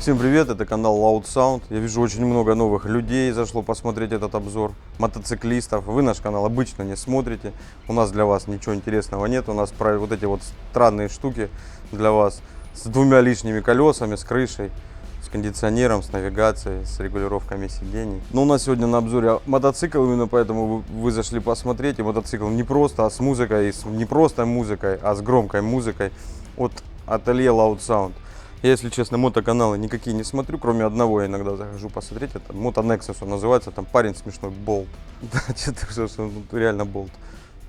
Всем привет, это канал Loud Sound. Я вижу, очень много новых людей зашло посмотреть этот обзор, мотоциклистов. Вы наш канал обычно не смотрите, у нас для вас ничего интересного нет. У нас про вот эти вот странные штуки для вас с двумя лишними колесами, с крышей, с кондиционером, с навигацией, с регулировками сидений. Но у нас сегодня на обзоре мотоцикл, именно поэтому вы зашли посмотреть. И мотоцикл не просто, а с музыкой, не просто музыкой, а с громкой музыкой от ателье Loud Sound. Я, если честно, мотоканалы никакие не смотрю, кроме одного я иногда захожу посмотреть. Это Moto Nexus он называется, там парень смешной, Болт. Да, что реально Болт.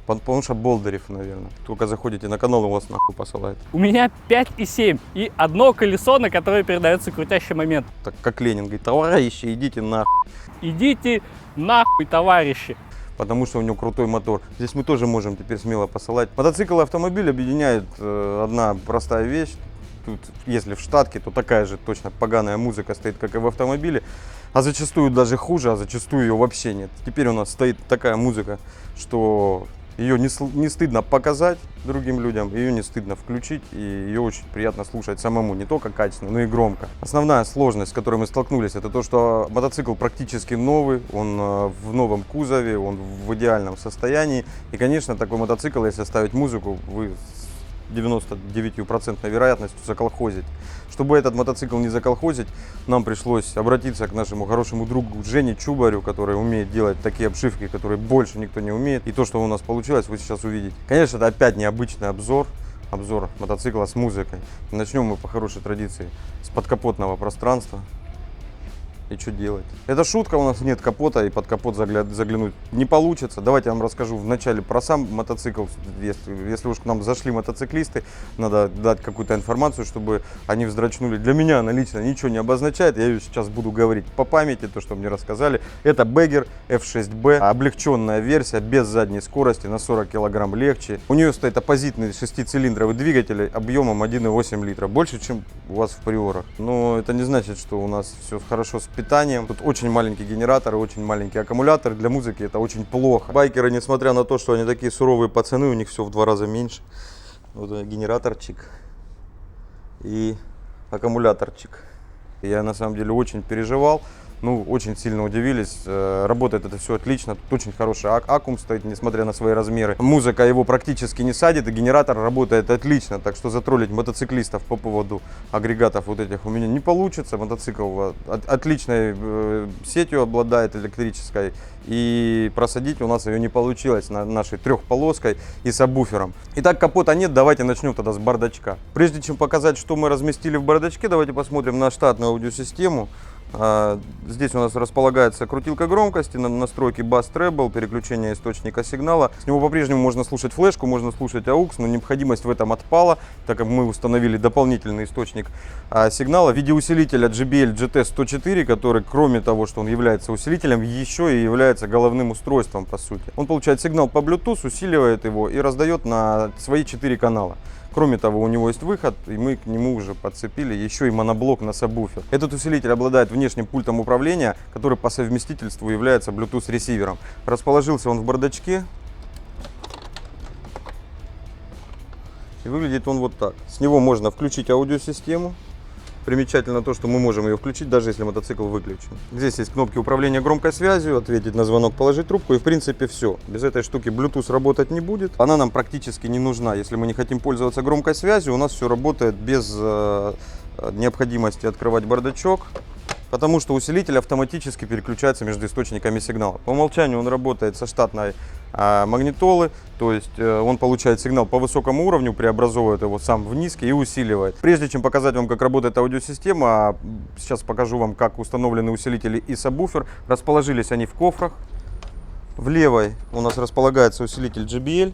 Потому что Болдырев, наверное. Только заходите на канал, и вас нахуй посылает. У меня 5,7 и одно колесо, на которое передается крутящий момент. Так как Ленин говорит: товарищи, идите нахуй. Идите нахуй, товарищи. Потому что у него крутой мотор. Здесь мы тоже можем теперь смело посылать. Мотоцикл и автомобиль объединяет одна простая вещь. Тут, если в штатке, то такая же точно поганая музыка стоит, как и в автомобиле. А зачастую даже хуже, а зачастую ее вообще нет. Теперь у нас стоит такая музыка, что ее не стыдно показать другим людям, ее не стыдно включить, и ее очень приятно слушать самому, не только качественно, но и громко. Основная сложность, с которой мы столкнулись, это то, что мотоцикл практически новый, он в новом кузове, он в идеальном состоянии. И, конечно, такой мотоцикл, если ставить музыку, вы 99% вероятностью заколхозить. Чтобы этот мотоцикл не заколхозить, нам пришлось обратиться к нашему хорошему другу Жене Чубарю, который умеет делать такие обшивки, которые больше никто не умеет. И то, что у нас получилось, вы сейчас увидите. Конечно, это опять необычный обзор мотоцикла с музыкой. И начнем мы по хорошей традиции с подкапотного пространства. И что делать? Это шутка, у нас нет капота, и под капот заглянуть не получится. Давайте я вам расскажу вначале про сам мотоцикл. Если уж к нам зашли мотоциклисты, надо дать какую-то информацию, чтобы они вздрачнули. Для меня она лично ничего не обозначает, я ее сейчас буду говорить по памяти, то, что мне рассказали. Это Bagger F6B, облегченная версия, без задней скорости, на 40 килограмм легче. У нее стоит оппозитный 6-цилиндровый двигатель объемом 1,8 литра, больше, чем у вас в приорах. Но это не значит, что у нас все хорошо с питанием. Тут очень маленький генератор и очень маленький аккумулятор. Для музыки это очень плохо. Байкеры, несмотря на то, что они такие суровые пацаны, у них все в 2 раза меньше. Вот генераторчик и аккумуляторчик. Я на самом деле очень переживал. Очень сильно удивились. Работает это все отлично. Тут очень хороший аккум стоит, несмотря на свои размеры. Музыка его практически не садит, и генератор работает отлично. Так что затроллить мотоциклистов по поводу агрегатов вот этих у меня не получится. Мотоцикл отличной сетью обладает электрической. И просадить у нас ее не получилось на нашей трехполоской и сабвуфером. Итак, капота нет, давайте начнем тогда с бардачка. Прежде чем показать, что мы разместили в бардачке, давайте посмотрим на штатную аудиосистему. Здесь у нас располагается крутилка громкости, настройки Bass Treble, переключение источника сигнала. С него по-прежнему можно слушать флешку, можно слушать AUX, но необходимость в этом отпала, так как мы установили дополнительный источник сигнала в виде усилителя JBL GT104, который, кроме того, что он является усилителем, еще и является головным устройством, по сути. Он получает сигнал по Bluetooth, усиливает его и раздает на свои 4 канала. Кроме того, у него есть выход, и мы к нему уже подцепили еще и моноблок на сабвуфер. Этот усилитель обладает внешним пультом управления, который по совместительству является Bluetooth ресивером. Расположился он в бардачке. И выглядит он вот так. С него можно включить аудиосистему. Примечательно то, что мы можем ее включить, даже если мотоцикл выключен. Здесь есть кнопки управления громкой связью, ответить на звонок, положить трубку, и в принципе все. Без этой штуки Bluetooth работать не будет. Она нам практически не нужна. Если мы не хотим пользоваться громкой связью, у нас все работает без необходимости открывать бардачок. Потому что усилитель автоматически переключается между источниками сигнала. По умолчанию он работает со штатной магнитолы, то есть он получает сигнал по высокому уровню, преобразовывает его сам в низкий и усиливает. Прежде чем показать вам, как работает аудиосистема, сейчас покажу вам, как установлены усилители и сабвуфер. Расположились они в кофрах. В левой у нас располагается усилитель JBL,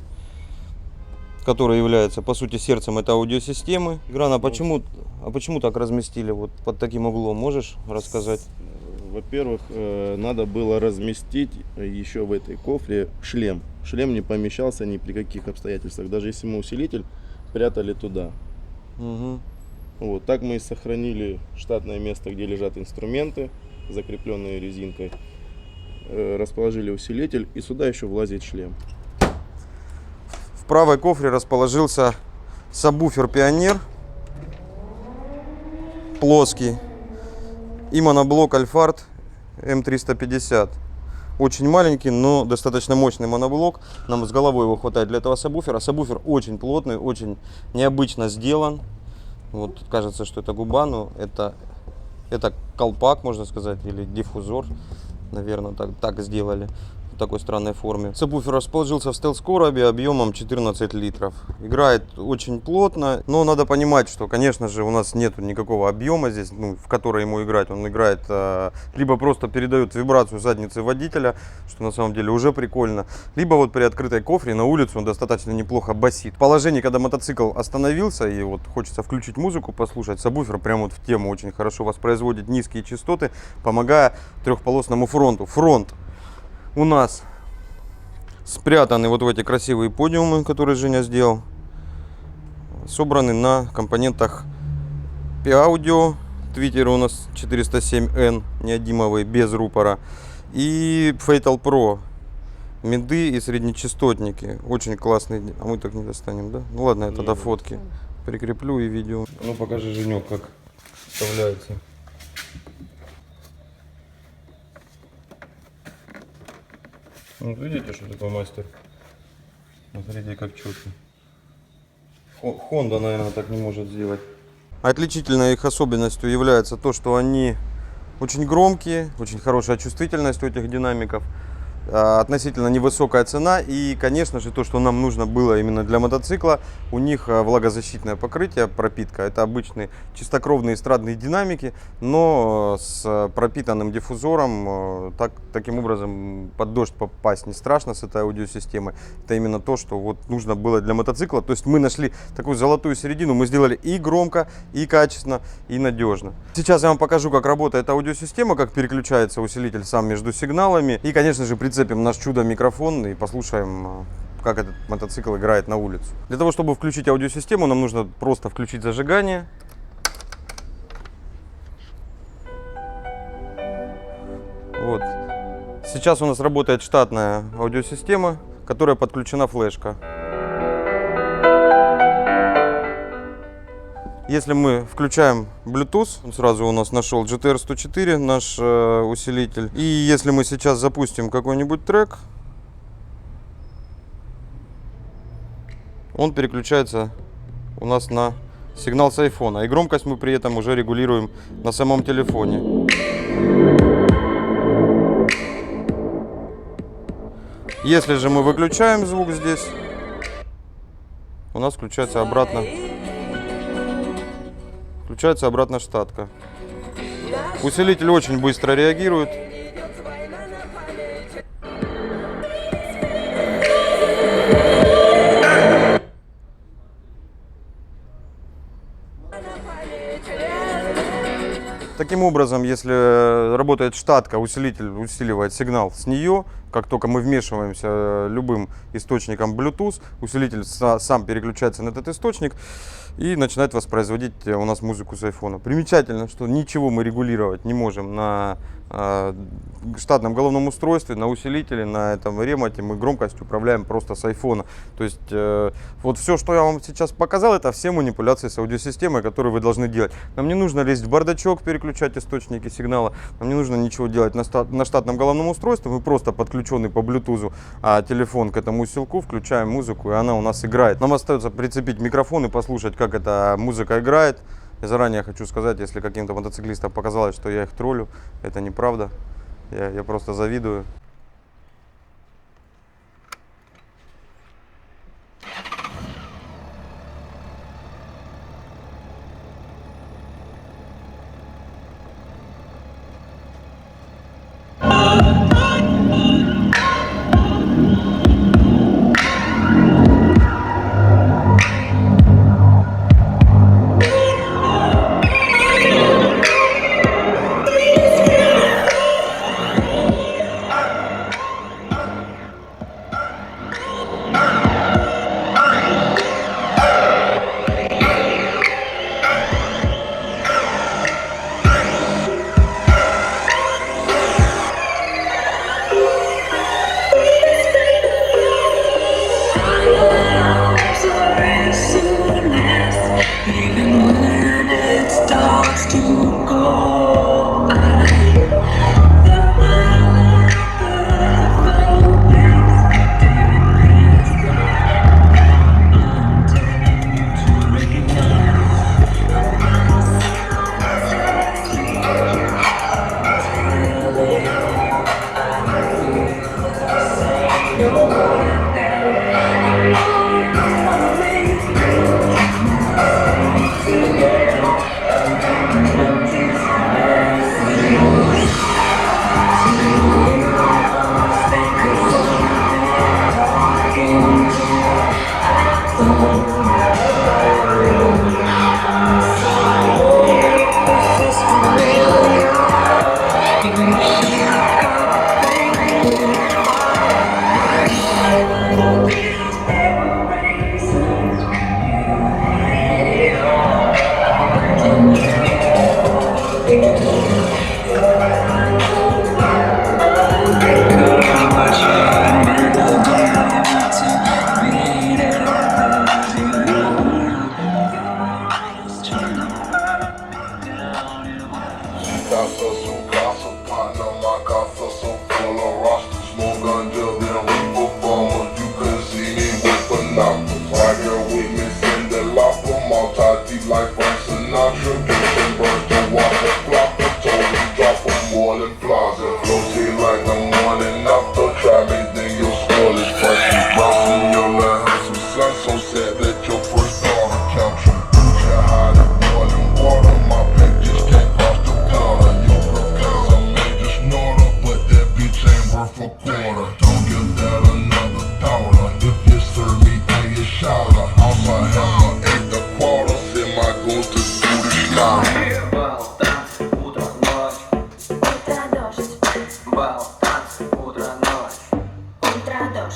который является, по сути, сердцем этой аудиосистемы. Грана, почему так разместили вот под таким углом? Можешь рассказать? Во-первых, надо было разместить еще в этой кофре шлем. Шлем не помещался ни при каких обстоятельствах, даже если мы усилитель прятали туда. Угу. Вот так мы и сохранили штатное место, где лежат инструменты, закрепленные резинкой. Расположили усилитель, и сюда еще влазит шлем. В правой кофре расположился сабвуфер Пионер, плоский. И моноблок Альфард М350. Очень маленький, но достаточно мощный моноблок. Нам с головой его хватает для этого сабвуфера. Сабвуфер очень плотный, очень необычно сделан. Вот кажется, что это губа, но это колпак, можно сказать, или диффузор. Наверное, так сделали. В такой странной форме. Сабвуфер расположился в стелс-коробе объемом 14 литров. Играет очень плотно, но надо понимать, что, конечно же, у нас нет никакого объема здесь, в который ему играть. Он играет, либо просто передает вибрацию задницы водителя, что на самом деле уже прикольно, либо вот при открытой кофре на улицу он достаточно неплохо басит. В положении, когда мотоцикл остановился и вот хочется включить музыку, послушать, сабвуфер прямо вот в тему очень хорошо воспроизводит низкие частоты, помогая трехполосному фронту. Фронт у нас спрятаны вот в эти красивые подиумы, которые Женя сделал. Собраны на компонентах P-Audio. Твиттер у нас 407N, неодимовый, без рупора. И Fatal Pro. Миды и среднечастотники. Очень классный. А мы так не достанем, да? Ну ладно, я тогда фотки прикреплю и видео. Ну покажи, Женек, как вставляется. Вот видите, что такое мастер? Смотрите, как четко. Honda, наверное, так не может сделать. Отличительной их особенностью является то, что они очень громкие, очень хорошая чувствительность у этих динамиков, относительно невысокая цена и, конечно же, то, что нам нужно было именно для мотоцикла, у них влагозащитное покрытие, пропитка. Это обычные чистокровные эстрадные динамики, но с пропитанным диффузором. Таким образом под дождь попасть не страшно с этой аудиосистемой. Это именно то, что вот нужно было для мотоцикла. То есть мы нашли такую золотую середину, мы сделали и громко, и качественно, и надежно. Сейчас я вам покажу, как работает аудиосистема, как переключается усилитель сам между сигналами. И, конечно же, прицепим наш чудо-микрофон и послушаем, как этот мотоцикл играет на улицу. Для того, чтобы включить аудиосистему, нам нужно просто включить зажигание. Вот. Сейчас у нас работает штатная аудиосистема, которая подключена флешка. Если мы включаем Bluetooth, он сразу у нас нашел GTR 104, наш усилитель. И если мы сейчас запустим какой-нибудь трек, он переключается у нас на сигнал с айфона. И громкость мы при этом уже регулируем на самом телефоне. Если же мы выключаем звук здесь, у нас включается обратно штатка. Усилитель очень быстро реагирует. Таким образом, если работает штатка, усилитель усиливает сигнал с нее. Как только мы вмешиваемся любым источником Bluetooth, усилитель сам переключается на этот источник и начинает воспроизводить у нас музыку с айфона. Примечательно, что ничего мы регулировать не можем на штатном головном устройстве, на усилителе, на этом ремоте. Мы громкость управляем просто с айфона. То есть вот все, что я вам сейчас показал, это все манипуляции с аудиосистемой, которые вы должны делать. Нам не нужно лезть в бардачок, переключать источники сигнала. Нам не нужно ничего делать на штатном головном устройстве. Мы просто подключенный по Bluetooth телефон к этому усилку, включаем музыку, и она у нас играет. Нам остается прицепить микрофон и послушать, как эта музыка играет. Я заранее хочу сказать, если каким-то мотоциклистам показалось, что я их троллю, это неправда. Я просто завидую.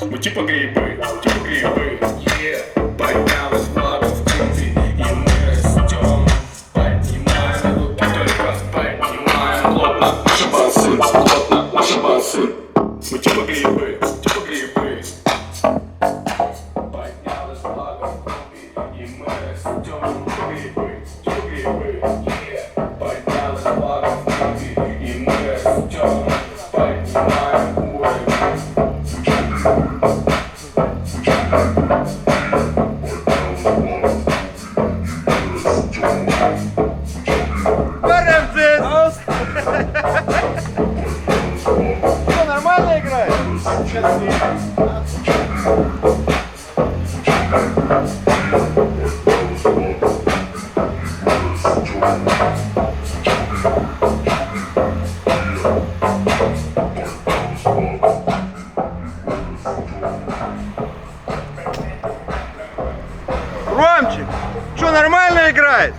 Мы типа грибы, поднялась влага в груди, и мы растем, поднимаем руки, только поднимаем плотно наши басы. Мы типа грибы, поднялась влага в груди, и мы растем, грибы, поднялась влага в груди, и мы растем, поднимаем уровень. Что, нормально играет? Ромчик, что, нормально играет?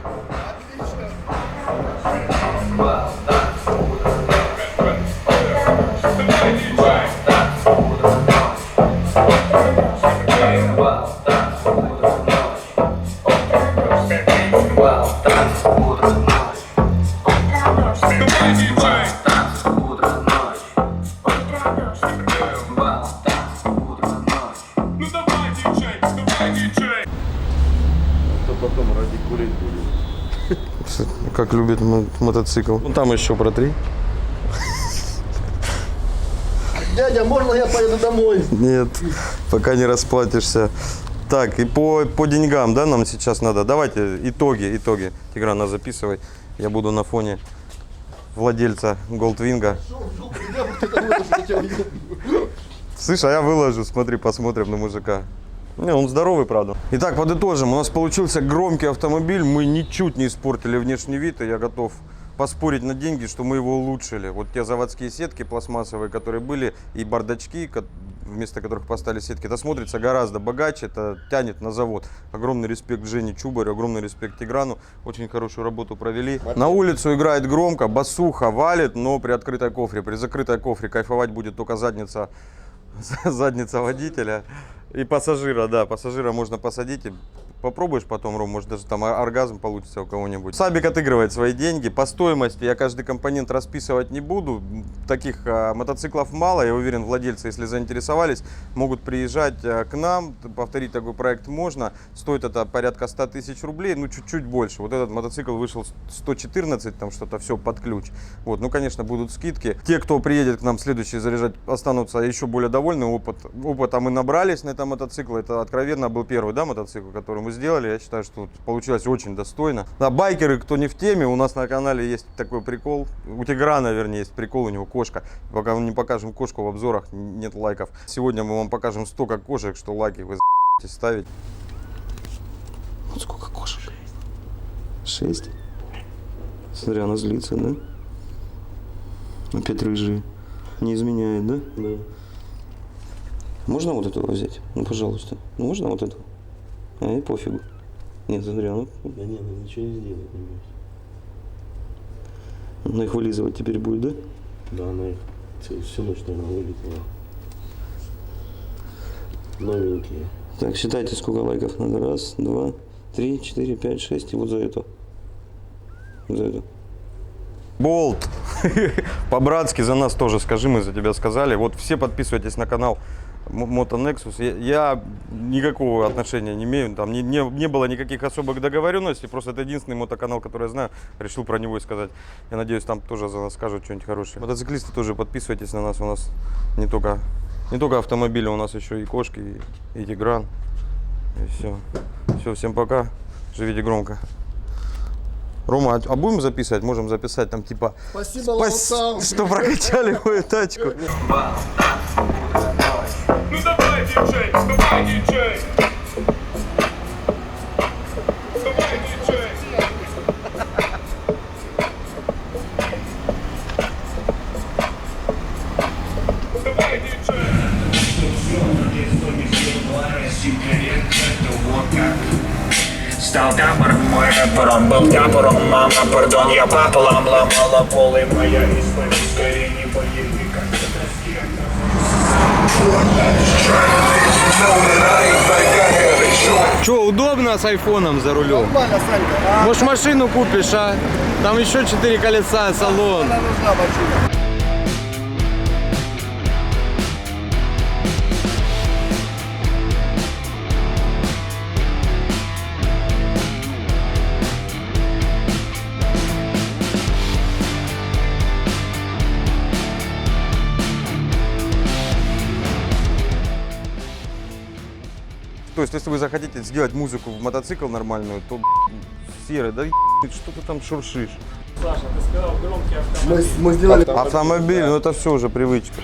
Потом ради курить будет. Как любит мотоцикл. Ну там еще протри. Дядя, можно я поеду домой? Нет, пока не расплатишься. Так, и по деньгам, да, нам сейчас надо. Давайте итоги. Тигран, нас записывай. Я буду на фоне владельца Goldwing. Слышь, а я выложу, смотри, посмотрим на мужика. Не, он здоровый, правда. Итак, подытожим. У нас получился громкий автомобиль. Мы ничуть не испортили внешний вид, и я готов поспорить на деньги, что мы его улучшили. Вот те заводские сетки пластмассовые, которые были, и бардачки, вместо которых поставили сетки, это смотрится гораздо богаче, это тянет на завод. Огромный респект Жене Чубарю, огромный респект Тиграну. Очень хорошую работу провели. На улицу играет громко, басуха валит, но при открытой кофре. При закрытой кофре кайфовать будет только задница водителя. И пассажира, да, пассажира можно посадить. И попробуешь потом, Ром, может даже там оргазм получится у кого-нибудь. Сабик отыгрывает свои деньги. По стоимости я каждый компонент расписывать не буду. Таких мотоциклов мало. Я уверен, владельцы, если заинтересовались, могут приезжать к нам. Повторить такой проект можно. Стоит это порядка 100 тысяч рублей, ну чуть-чуть больше. Вот этот мотоцикл вышел 114, там что-то все под ключ. Вот, ну конечно, будут скидки. Те, кто приедет к нам следующий заряжать, останутся еще более довольны. Опыта мы набрались на этом мотоцикле. Это откровенно был первый, да, мотоцикл, который мы сделали. Я считаю, что получилось очень достойно. Да, байкеры, кто не в теме, у нас на канале есть такой прикол. У Тиграна, вернее, есть прикол, у него кошка. Пока мы не покажем кошку в обзорах, нет лайков. Сегодня мы вам покажем столько кошек, что лайки вы за***тесь ставить. Вот сколько кошек? 6. Смотри, она злится, да? Опять рыжие. Не изменяет, да? Да. Можно вот этого взять? Ну, пожалуйста. Ну, можно вот этого? А, и пофигу. Нет, смотри, ну... Да нет, она ничего не сделает. Она их вылизывать теперь будет, да? Да, она их всю ночь, наверное, вылетела. Новенькие. Так, считайте, сколько лайков надо. 1, 2, 3, 4, 5, 6. И вот за эту. За эту. Болт. По-братски за нас тоже скажи, мы за тебя сказали. Вот все подписывайтесь на канал Moto Nexus. Я никакого отношения не имею, там не было никаких особых договоренностей, просто это единственный мотоканал, который я знаю, решил про него и сказать. Я надеюсь, там тоже за нас скажут что-нибудь хорошее. Мотоциклисты тоже подписывайтесь на нас, у нас не только автомобили, у нас еще и кошки, и тигран, и все. Все, всем пока, живите громко. Рома, а будем записывать? Можем записать там типа Спасибо, что прокачали мою тачку. Ну давай, диджей, давай, диджей. Давай, диджей. Давай, диджей. Стал тапором, мой рэпером, был тапором, мама, пардон, я пополам ломала полы, моя исповедь, скорее не поеду, как Че, удобно с айфоном за рулем? Нормально, Санька. Может, машину купишь, а? Там еще 4 колеса, салон. Она нужна машина. То есть, если вы захотите сделать музыку в мотоцикл нормальную, то серый, да что ты там шуршишь? Саша, ты сказал громкий автомобиль. Мы сделали... Автомобиль, ну это все уже привычка.